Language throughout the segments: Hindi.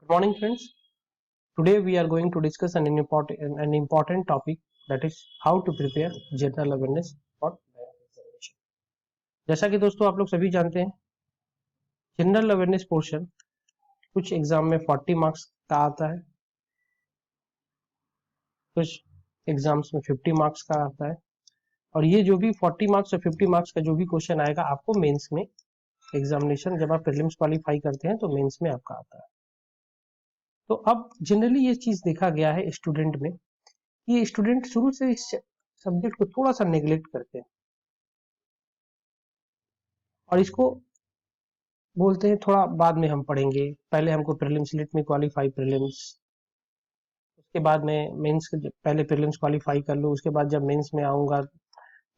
Good morning, friends. Today we are going to discuss an important topic, that is how to prepare general awareness for bank examination. जैसा कि दोस्तों आप लोग सभी जानते हैं, जनरल अवेयरनेस पोर्शन कुछ एग्जाम में 40 मार्क्स का आता है, कुछ एग्जाम्स में 50 मार्क्स का आता है, और ये जो भी 40 मार्क्स और 50 मार्क्स का जो भी क्वेश्चन आएगा आपको मेंस में एग्जामिनेशन जब आप प्रीलिम्स क्वालिफाई करते हैं तो मेंस में आपका आता है। तो अब जनरली ये चीज देखा गया है स्टूडेंट में, ये स्टूडेंट शुरू से इस सब्जेक्ट को थोड़ा सा नेग्लेक्ट करते हैं और इसको बोलते हैं थोड़ा बाद में हम पढ़ेंगे, पहले हमको प्रीलिम्स लेट में क्वालिफाई प्रीलिम्स, उसके बाद में मेंस पहले प्रीलिम्स क्वालिफाई कर लूँ, उसके बाद जब मेंस में आऊँगा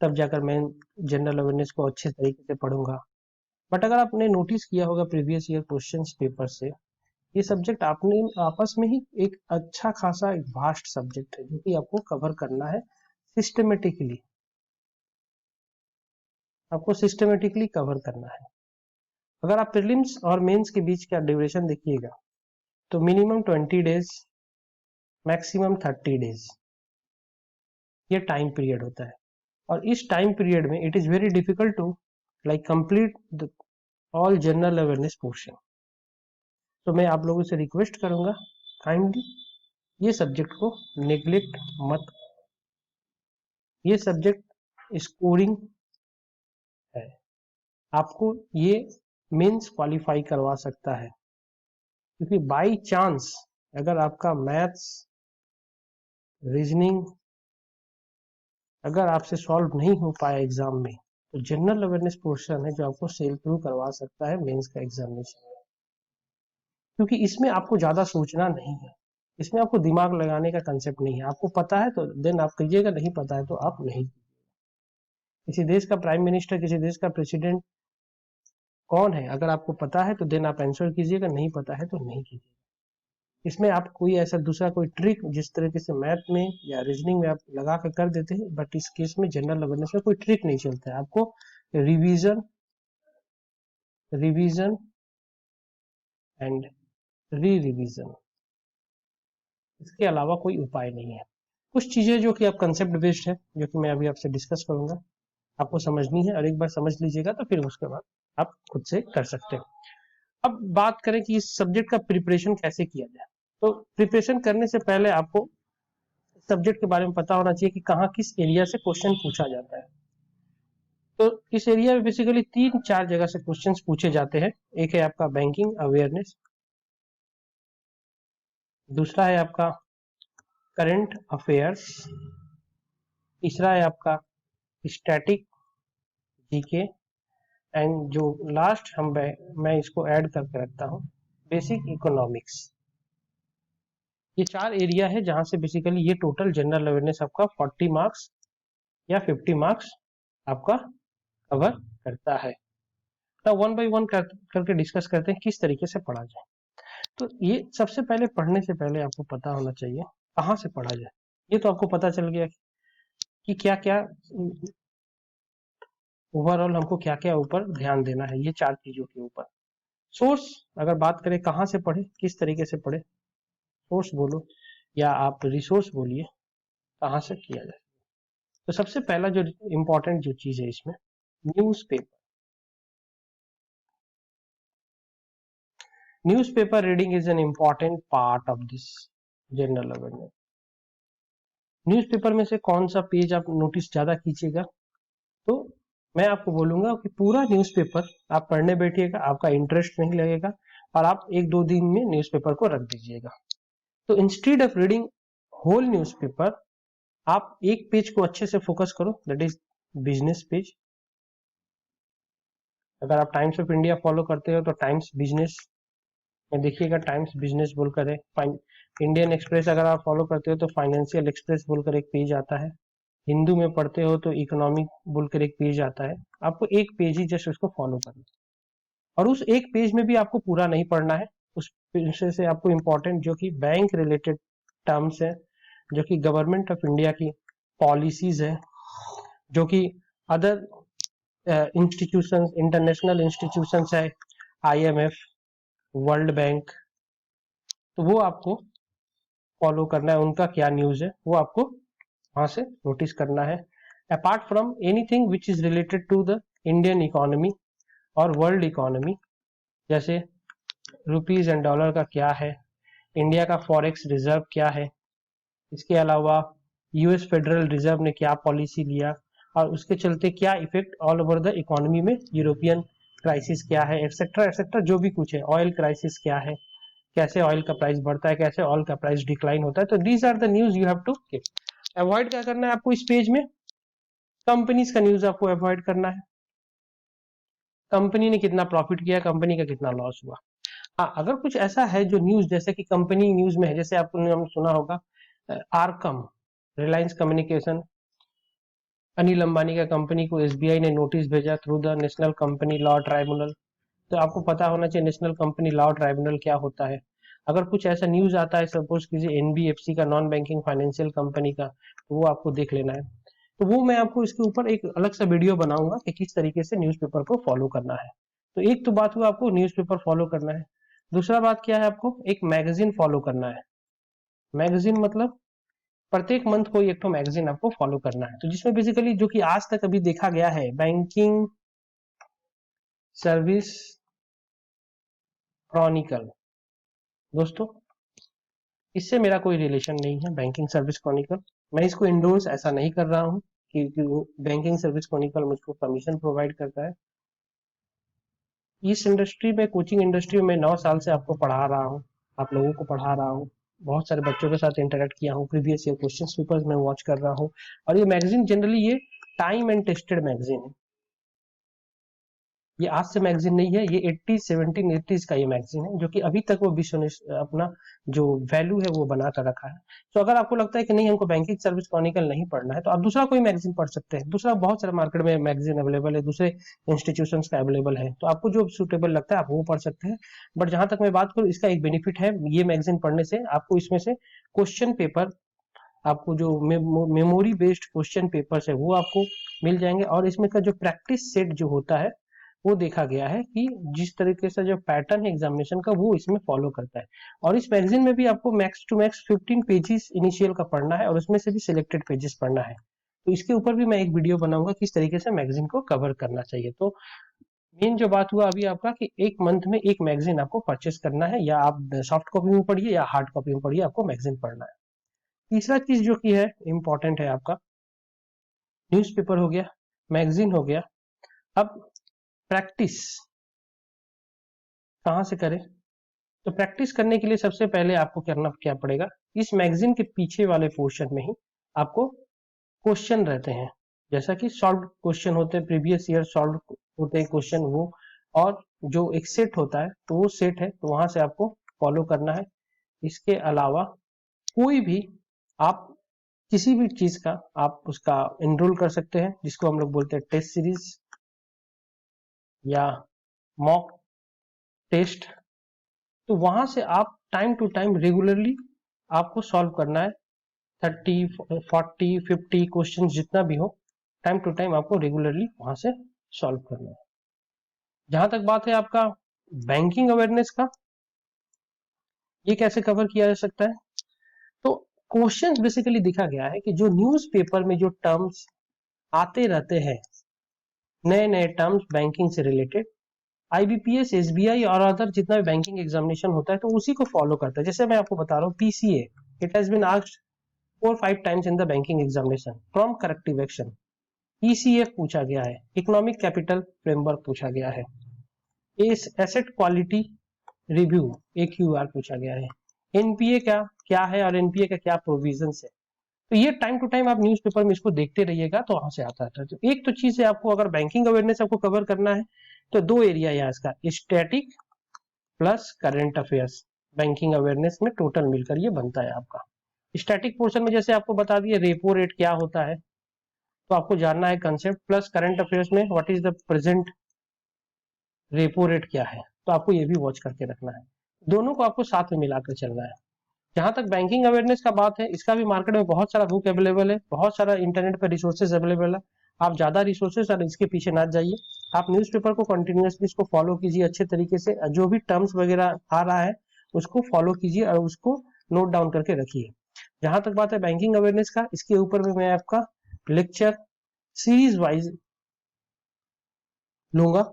तब जाकर मैं जनरल अवेयरनेस को अच्छे तरीके से पढ़ूंगा। बट अगर आपने नोटिस किया होगा प्रीवियस ईयर क्वेश्चंस पेपर से, ये सब्जेक्ट आपने आपस में ही एक अच्छा खासा एक वास्ट सब्जेक्ट है जो कि आपको कवर करना है सिस्टमेटिकली, आपको सिस्टमेटिकली कवर करना है। अगर आप प्रीलिम्स और मेंस के बीच का ड्यूरेशन देखिएगा तो मिनिमम 20 डेज, मैक्सिमम 30 डेज ये टाइम पीरियड होता है, और इस टाइम पीरियड में it is very difficult to like complete all general awareness portion. तो मैं आप लोगों से रिक्वेस्ट करूंगा, काइंडली ये सब्जेक्ट को नेग्लेक्ट मत, ये सब्जेक्ट स्कोरिंग है, आपको ये मेंस क्वालिफाई करवा सकता है, क्योंकि बाई चांस अगर आपका मैथ्स रीजनिंग अगर आपसे सॉल्व नहीं हो पाया एग्जाम में, तो जनरल अवेयरनेस पोर्शन है जो आपको सेल थ्रू करवा सकता है मेंस का एग्जामिनेशन में, क्योंकि इसमें आपको ज्यादा सोचना नहीं है, इसमें आपको दिमाग लगाने का कंसेप्ट नहीं है। आपको पता है तो देन आप कीजिएगा, नहीं पता है तो आप नहीं। किसी देश का प्राइम मिनिस्टर, किसी देश का प्रेसिडेंट कौन है, अगर आपको पता है तो देन आप आंसर कीजिएगा, नहीं पता है तो नहीं कीजिएगा। इसमें आप कोई ऐसा दूसरा कोई ट्रिक जिस तरीके से मैथ में या रीजनिंग में आप लगा कर देते हैं, बट इस केस में जनरल अवेयरनेस में कोई ट्रिक नहीं चलता है। आपको revision revision and re revision, इसके अलावा कोई उपाय नहीं है। कुछ चीजें जो कि आप कंसेप्ट बेस्ड है, जो कि मैं अभी आपसे डिस्कस करूंगा, आपको समझनी है, और एक बार समझ लीजिएगा तो फिर उसके बाद आप खुद से कर सकते हैं। अब बात करें कि इस सब्जेक्ट का प्रिपरेशन कैसे किया जाए, तो प्रिपरेशन करने से पहले आपको सब्जेक्ट के बारे में पता होना चाहिए कि कहाँ किस एरिया से क्वेश्चन पूछा जाता है। तो इस एरिया में बेसिकली 3-4 जगह से क्वेश्चंस पूछे जाते हैं। एक है आपका बैंकिंग अवेयरनेस, दूसरा है आपका करंट अफेयर्स, तीसरा है आपका स्टैटिक जीके, एंड जो लास्ट मैं इसको ऐड करके रखता हूँ बेसिक इकोनॉमिक्स। ये 4 एरिया है जहां से बेसिकली ये टोटल जनरल अवेयरनेस आपका 40 मार्क्स या 50 मार्क्स आपका कवर करता है। तो वन बाय वन करके डिस्कस करते हैं किस तरीके से पढ़ा जाए। तो ये सबसे पहले पढ़ने से पहले आपको पता होना चाहिए कहाँ से पढ़ा जाए। ये तो आपको पता चल गया कि क्या क्या ओवरऑल हमको क्या क्या ऊपर ध्यान देना है, ये 4 चीजों के ऊपर। सोर्स अगर बात करें कहाँ से पढ़े, किस तरीके से पढ़े, सोर्स बोलो या आप रिसोर्स बोलिए, कहाँ से किया जाए। तो सबसे पहला जो इम्पोर्टेंट जो चीज है इसमें, newspaper. Newspaper reading is an important part of this general awareness. Newspaper में से कौन सा पेज आप नोटिस ज्यादा कीजिएगा, तो मैं आपको बोलूंगा कि पूरा न्यूज़पेपर आप पढ़ने बैठिएगा, आपका इंटरेस्ट नहीं लगेगा और आप 1-2 दिन में न्यूज़पेपर को रख दीजिएगा। तो instead of reading whole newspaper, आप एक पेज को अच्छे से फोकस करो, दैट इज बिजनेस पेज। अगर आप टाइम्स ऑफ इंडिया फॉलो करते हो तो टाइम्स बिजनेस में देखिएगा, टाइम्स बिजनेस बोलकर है। इंडियन एक्सप्रेस अगर आप फॉलो करते हो तो फाइनेंशियल एक्सप्रेस बोलकर एक पेज आता है। हिंदू में पढ़ते हो तो इकोनॉमिक बोलकर एक पेज आता है। आपको एक पेज ही जस्ट उसको फॉलो करना है, और उस एक पेज में भी आपको पूरा नहीं पढ़ना है। उस विषय से आपको इंपॉर्टेंट जो कि बैंक रिलेटेड टर्म्स है, जो कि गवर्नमेंट ऑफ इंडिया की पॉलिसीज है, जो कि अदर इंस्टीट्यूशंस, इंटरनेशनल इंस्टीट्यूशंस है, आईएमएफ, वर्ल्ड बैंक, तो वो आपको फॉलो करना है, उनका क्या न्यूज है वो आपको वहां से नोटिस करना है। Apart from anything which is related to the Indian economy और वर्ल्ड इकोनॉमी, जैसे रुपीज एंड डॉलर का क्या है, इंडिया का फॉरेक्स रिजर्व क्या है, इसके अलावा यूएस फेडरल रिजर्व ने क्या पॉलिसी लिया और उसके चलते क्या effect all over the economy में, यूरोपियन क्राइसिस क्या है, एक्सेट्रा एक्सेट्रा, जो भी कुछ है, ऑयल क्राइसिस क्या है, कैसे ऑयल का प्राइस बढ़ता है, कैसे ऑयल का प्राइस डिक्लाइन होता है। तो these are the news you have to keep. Avoid क्या करना है आपको इस पेज में, कंपनीज का न्यूज आपको अवॉइड करना है। कंपनी ने कितना प्रॉफिट किया, कंपनी का कितना लॉस हुआ। हाँ, अगर कुछ ऐसा है जो न्यूज जैसे कि कंपनी न्यूज में है, जैसे आपने सुना होगा आरकम, रिलायंस कम्युनिकेशन, अनिल अंबानी का कंपनी को एसबीआई ने नोटिस भेजा through the national company law tribunal. तो आपको पता होना चाहिए नेशनल कंपनी लॉ ट्राइब्यूनल क्या होता है। अगर कुछ ऐसा न्यूज आता है सपोज किसी एनबीएफसी का, नॉन बैंकिंग फाइनेंशियल कंपनी का, तो वो आपको देख लेना है। तो वो मैं आपको इसके ऊपर एक अलग सा वीडियो बनाऊंगा कि किस तरीके से न्यूज़पेपर को फॉलो करना है। तो एक तो बात हुआ आपको न्यूज़पेपर फॉलो करना है। दूसरा बात क्या है, आपको एक मैगजीन फॉलो करना है। मैगजीन मतलब प्रत्येक मंथ कोई एक तो मैगजीन आपको फॉलो करना है, तो जिसमें बेसिकली जो कि आज तक अभी देखा गया है, बैंकिंग सर्विस क्रॉनिकल। दोस्तों, इससे मेरा कोई रिलेशन नहीं है बैंकिंग सर्विस क्रॉनिकल, मैं इसको इंडोर्स ऐसा नहीं कर रहा हूँ कि बैंकिंग सर्विस क्रॉनिकल मुझको कमीशन प्रोवाइड करता है। इस इंडस्ट्री में, कोचिंग इंडस्ट्री में 9 साल से आपको पढ़ा रहा हूँ, आप लोगों को पढ़ा रहा हूँ, बहुत सारे बच्चों के साथ इंटरेक्ट किया हूँ, प्रीवियस ईयर क्वेश्चन पेपर्स में वॉच कर रहा हूँ। और ये मैगजीन जनरली ये टाइम एंड टेस्टेड मैगजीन है, ये आज से मैगजीन नहीं है, ये 1780s का ये मैगजीन है, जो कि अभी तक वो विश्व अपना जो वैल्यू है वो बना कर रखा है। तो अगर आपको लगता है कि नहीं हमको बैंकिंग सर्विस क्रॉनिकल नहीं पढ़ना है, तो आप दूसरा कोई मैगजीन पढ़ सकते हैं। दूसरा बहुत सारे मार्केट में मैगजीन अवेलेबल है, दूसरे इंस्टीट्यूशंस का अवेलेबल है, तो आपको जो सुटेबल लगता है आप वो पढ़ सकते हैं। बट जहां तक मैं बात करूँ, इसका एक बेनिफिट है, ये मैगजीन पढ़ने से आपको इसमें से क्वेश्चन पेपर, आपको जो मेमोरी बेस्ड क्वेश्चन पेपर्स है वो आपको मिल जाएंगे। और इसमें का जो प्रैक्टिस सेट जो होता है वो देखा गया है कि जिस तरीके से जो पैटर्न है एग्जामिनेशन का वो इसमें फॉलो करता है। और इस मैगजीन में भी आपको max to max 15 pages initial का पढ़ना है और उसमें से भी सिलेक्टेड पेजेस पढ़ना है। तो इसके ऊपर भी मैं एक वीडियो बनाऊंगा किस तरीके से मैगजीन को कवर करना चाहिए। तो मेन जो बात हुआ अभी आपका कि एक मंथ में एक मैगजीन आपको परचेस करना है, या आप सॉफ्ट कॉपी में पढ़िए या हार्ड कॉपी में पढ़िए, आपको मैगजीन पढ़ना है। तीसरा चीज जो की है इंपॉर्टेंट है, आपका न्यूज़पेपर हो गया, मैगजीन हो गया। अब प्रैक्टिस कहाँ से करें, तो प्रैक्टिस करने के लिए सबसे पहले आपको करना क्या पड़ेगा, इस मैगजीन के पीछे वाले पोर्शन में ही आपको क्वेश्चन रहते हैं, जैसा कि सॉल्व क्वेश्चन होते हैं, प्रीवियस ईयर सॉल्व होते हैं क्वेश्चन वो, और जो एक सेट होता है तो वो सेट है, तो वहां से आपको फॉलो करना है। इसके अलावा कोई भी आप किसी भी चीज का आप उसका एनरोल कर सकते हैं, जिसको हम लोग बोलते हैं टेस्ट सीरीज या मॉक टेस्ट। तो वहां से आप टाइम टू टाइम रेगुलरली आपको सॉल्व करना है, 30 40 50 क्वेश्चन जितना भी हो, टाइम टू टाइम आपको रेगुलरली वहां से सॉल्व करना है। जहां तक बात है आपका बैंकिंग अवेयरनेस का, ये कैसे कवर किया जा सकता है, तो क्वेश्चंस बेसिकली देखा गया है कि जो न्यूज़पेपर में जो टर्म्स आते रहते हैं, नए नए टर्म्स बैंकिंग से रिलेटेड, आईबीपीएस, एसबीआई और अदर जितना भी बैंकिंग एग्जामिनेशन होता है तो उसी को फॉलो करता है। जैसे मैं आपको बता रहा हूँ PCA, it has been asked 4-5 times in the banking examination from corrective action. ECF पूछा गया है, इकोनॉमिक कैपिटल फ्रेमवर्क पूछा गया है, एसेट क्वालिटी रिव्यू AQR पूछा गया है, एनपीए क्या क्या है और एनपीए का क्या प्रोविजंस है। तो ये टाइम टू टाइम आप न्यूज़पेपर में इसको देखते रहिएगा, तो वहां से आता है। तो एक तो चीज है, आपको अगर बैंकिंग अवेयरनेस आपको कवर करना है तो दो एरिया यहाँ इसका, static plus current affairs, banking awareness में टोटल मिलकर ये बनता है आपका। स्टैटिक पोर्शन में जैसे आपको बता दिए रेपो रेट क्या होता है, तो आपको जानना है कंसेप्ट, प्लस करंट अफेयर्स में what is the present repo rate क्या है, तो आपको ये भी वॉच करके रखना है। दोनों को आपको साथ में मिलाकर चलना है। जहां तक बैंकिंग अवेयरनेस का बात है, इसका भी मार्केट में बहुत सारा बुक अवेलेबल है, बहुत सारा इंटरनेट पर रिसोर्सेज अवेलेबल है। आप ज्यादा रिसोर्सेज और इसके पीछे ना जाइए, आप न्यूज़पेपर को कंटिन्यूअसली इसको फॉलो कीजिए अच्छे तरीके से, जो भी टर्म्स वगैरह आ रहा है उसको फॉलो कीजिए और उसको नोट डाउन करके रखिए। जहां तक बात है बैंकिंग अवेयरनेस का, इसके ऊपर में मैं आपका लेक्चर सीरीज वाइज लूंगा,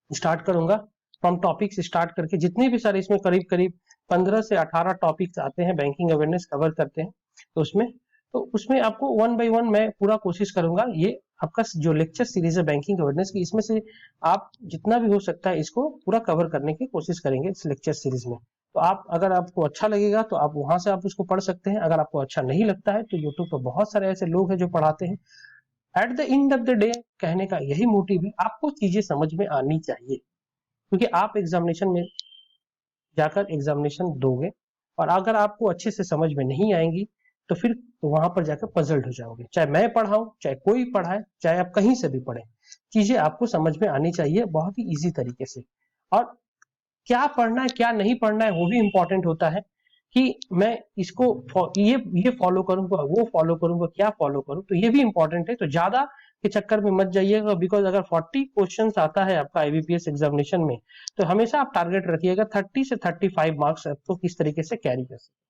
स्टार्ट करूंगा फ्रॉम टॉपिक्स स्टार्ट करके, जितने भी सारे इसमें करीब करीब 15 से 18 टॉपिक्स आते हैं बैंकिंग अवेयरनेस कवर करते हैं। तो उसमें आपको वन बाय वन मैं पूरा कोशिश करूंगा। ये आपका जो लेक्चर सीरीज है बैंकिंग अवेयरनेस की, इसमें से आप जितना भी हो सकता है इसको पूरा कवर करने की कोशिश करेंगे इस लेक्चर सीरीज में। तो आप अगर आपको अच्छा लगेगा तो आप वहां से आप उसको पढ़ सकते हैं, अगर आपको अच्छा नहीं लगता है तो यूट्यूब पर बहुत सारे ऐसे लोग हैं जो पढ़ाते हैं। At the end of the day कहने का यही मोटिव है, आपको चीजें समझ में आनी चाहिए, क्योंकि आप एग्जामिनेशन में जाकर एग्जामिनेशन दोगे और अगर आपको अच्छे से समझ में नहीं आएंगी तो फिर वहां पर जाकर पजल्ड हो जाओगे। चाहे मैं पढ़ाऊं, चाहे कोई पढ़ाए, चाहे आप कहीं से भी पढ़े, चीजें आपको समझ में आनी चाहिए बहुत ही इजी तरीके से। और क्या पढ़ना है क्या नहीं पढ़ना है वो भी इंपॉर्टेंट होता है, कि मैं इसको ये फॉलो करूंगा, वो फॉलो करूंगा, क्या फॉलो करूं, तो ये भी इंपॉर्टेंट है। तो ज्यादा के चक्कर में मत जाइएगा, बिकॉज अगर 40 क्वेश्चंस आता है आपका आईबीपीएस एग्जामिनेशन में, तो हमेशा आप टारगेट रखिएगा 30 से 35 मार्क्स आपको किस तरीके से कैरी कर सकते,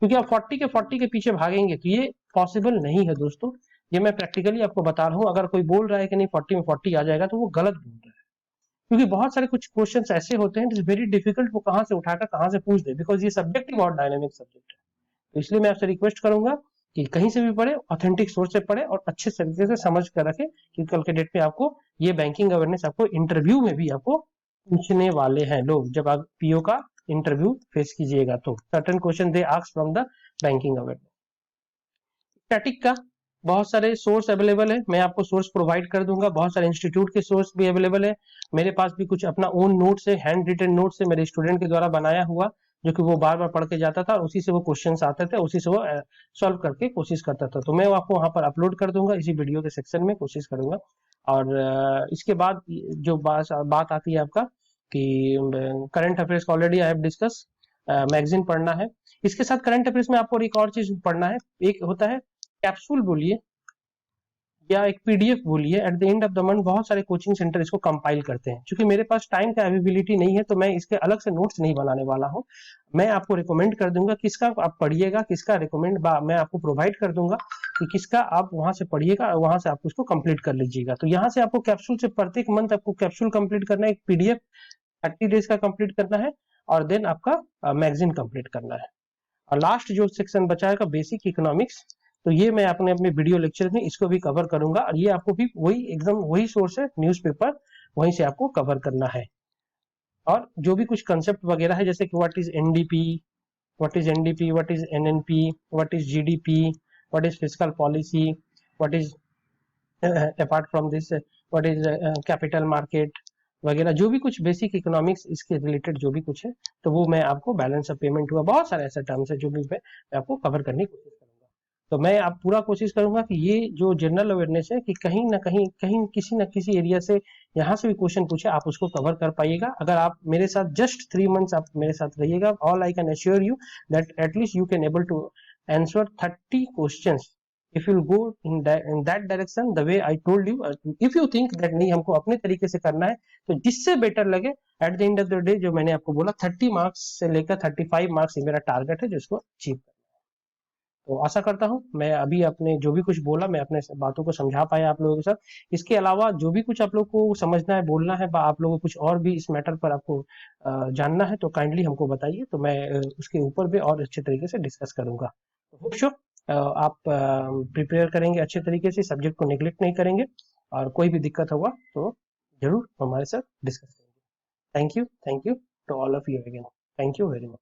क्योंकि आप 40 के पीछे भागेंगे तो ये पॉसिबल नहीं है दोस्तों। ये मैं प्रैक्टिकली आपको बता रहा हूँ। अगर कोई बोल रहा है कि नहीं 40 में 40 आ जाएगा तो वो गलत बोल रहा है, क्योंकि बहुत सारे कुछ क्वेश्चंस ऐसे होते हैं इट्स वेरी डिफिकल्ट, वो कहां से उठाकर कहां से पूछ दे, बिकॉज ये सब्जेक्टिव और डायनेमिक सब्जेक्ट है। तो इसलिए मैं आपसे रिक्वेस्ट करूंगा कि कहीं से भी पढ़े, ऑथेंटिक सोर्स से पढ़े और अच्छे तरीके से समझ कर रखे, कि कल के डेट में आपको ये बैंकिंग अवेयरनेस आपको इंटरव्यू में भी आपको पूछने वाले हैं लोग, जब आप पीओ का इंटरव्यू फेस कीजिएगा तो certain question they ask from the banking awareness. Static का बहुत सारे सोर्स अवेलेबल है, मैं आपको सोर्स प्रोवाइड कर दूंगा, बहुत सारे इंस्टीट्यूट के सोर्स भी अवेलेबल है। मेरे पास भी कुछ अपना ओन नोट्स है, हैंड रिटन नोट्स है मेरे स्टूडेंट के द्वारा बनाया हुआ, जो कि वो बार बार पढ़ के जाता था और उसी से वो क्वेश्चंस आते थे, उसी से वो सॉल्व करके कोशिश करता था। तो मैं आपको वहां पर अपलोड कर दूंगा इसी वीडियो के सेक्शन में, कोशिश करूंगा। और इसके बाद जो बात आती है आपका कि करंट अफेयर्स का already I have discuss, magazine पढ़ना है। इसके साथ करंट अफेयर्स में आपको एक और चीज पढ़ना है, एक होता है कैप्सूल बोलिए या एक पीडीएफ बोलिए, at the end of the month बहुत सारे कोचिंग सेंटर इसको कंपाइल करते हैं। क्योंकि मेरे पास टाइम का अवेलेबिलिटी नहीं है तो मैं इसके अलग से नोट्स नहीं बनाने वाला हूं। मैं आपको रिकमेंड कर दूंगा किसका आप पढ़िएगा, किसका रिकमेंड मैं आपको प्रोवाइड कर दूंगा कि किसका आप वहां से पढ़िएगा और वहां से आप उसको कंप्लीट कर लीजिएगा। तो यहाँ से आपको कैप्सूल से प्रत्येक मंथ आपको कैप्सूल कंप्लीट करना है, एक पीडीएफ 30 डेज का कंप्लीट करना है, और देन आपका मैगजीन कंप्लीट करना है। और लास्ट जो सेक्शन बचा है का बेसिक इकोनॉमिक्स, तो ये मैं अपने अपने वीडियो लेक्चर में इसको भी कवर करूंगा, और ये आपको भी वही एकदम वही सोर्स है न्यूज़पेपर, वहीं से आपको कवर करना है। और जो भी कुछ कंसेप्ट वगैरह है, जैसे कि what is NDP, what is NDP, what is NNP, what is GDP, what is fiscal policy, what is apart from this what is capital market वगैरह, जो भी कुछ बेसिक इकोनॉमिक्स इसके रिलेटेड जो भी कुछ है, तो वो मैं आपको बैलेंस ऑफ पेमेंट हुआ, बहुत सारे ऐसे टर्म्स है जो भी मैं आपको कवर करने की कोशिश करूंगा। तो मैं आप पूरा कोशिश करूंगा कि ये जो जनरल अवेयरनेस है कि कहीं ना कहीं किसी ना किसी एरिया से यहाँ से भी क्वेश्चन पूछे आप उसको कवर कर पाइएगा। अगर आप मेरे साथ जस्ट 3 मंथ्स आप मेरे साथ रहिएगा, all I can assure you that at least you can able to answer 30 questions if you'll go in that direction the way I told you। if you think that नहीं हमको अपने तरीके से करना है तो जिससे बेटर लगे, at the end of the day जो मैंने आपको बोला 30 मार्क्स से लेकर 35 मार्क्स मेरा टारगेट है जिसको अचीव करना है। तो आशा करता हूं मैं अभी अपने जो भी कुछ बोला मैं अपने बातों को समझा पाया आप लोगों के साथ। इसके अलावा जो भी कुछ आप लोग को समझना है, बोलना है, आप लोगों को कुछ और भी इस मैटर पर आपको जानना है तो काइंडली हमको बताइए, तो मैं उसके ऊपर भी और अच्छे तरीके से डिस्कस करूंगा। होप श्योर आप प्रिपेयर करेंगे अच्छे तरीके से, सब्जेक्ट को नेग्लेक्ट नहीं करेंगे, और कोई भी दिक्कत होगा तो जरूर हमारे साथ डिस्कस करेंगे। Thank you to all of you again, thank you very much.